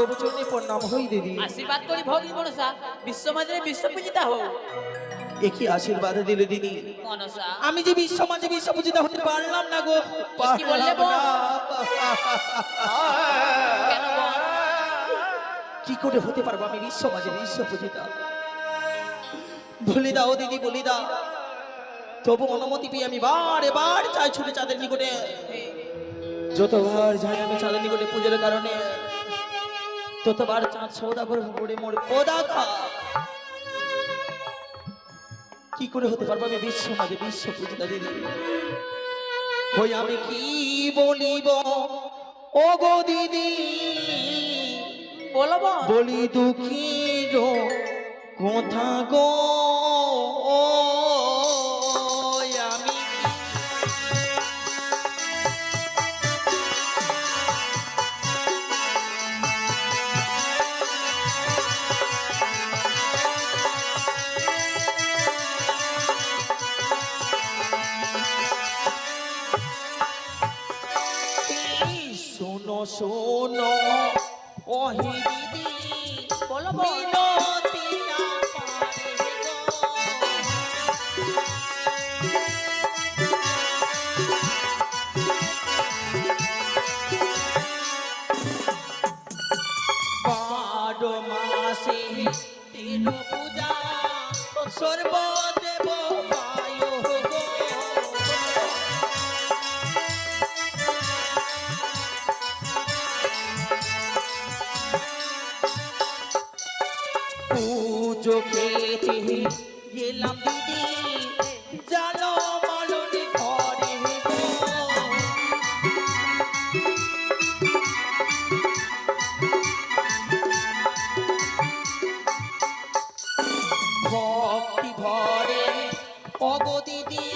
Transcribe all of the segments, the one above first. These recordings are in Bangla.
তবু চরণে প্রণাম হই দিদি। আশীর্বাদ করি ভগী মনসা বিশ্বমাজে বিশ্বপূজিতা হও। একই আশীর্বাদ দিলে দিদি। মনসা আমি যে বিশ্বমাজে বিশ্বপূজিতা হতে পারলাম না গো, কি বললে পারলাম বল? না। কেন বল? কি করে হতে পারবো আমি বিশ্বমাজে বিশ্বপূজিতা? বলি দাও দিদি, বলি দাও। তবু অনুমতি পেয়ে আমি বারে বার চাই ছুটে চাঁদের নিকটে। যতবার যাই আমি চাঁদের নিকটে পূজার কারণে, ততবার চাঁদ সৌদা করে পড়ে মোর কোদা খা। কি করে হতে পারবো আমি বিশ্বমাজে বিশ্বপূজিতা দিদি? হই আমি কি বলিব ও গো দিদি, বলো বল। বলি দুঃখীর কথা গো। আমি শোনো শোনো ওহে দিদি, বলো বল। মিনতি না পারে গো। 12 মাসে 3 পূজা সর্বদেব পায় গো। পুজো খেতে গেলাম দিদি, জানো মালনি ঘরে গো। ভক্তি ভরে অগো দিদি,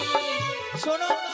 শোনো না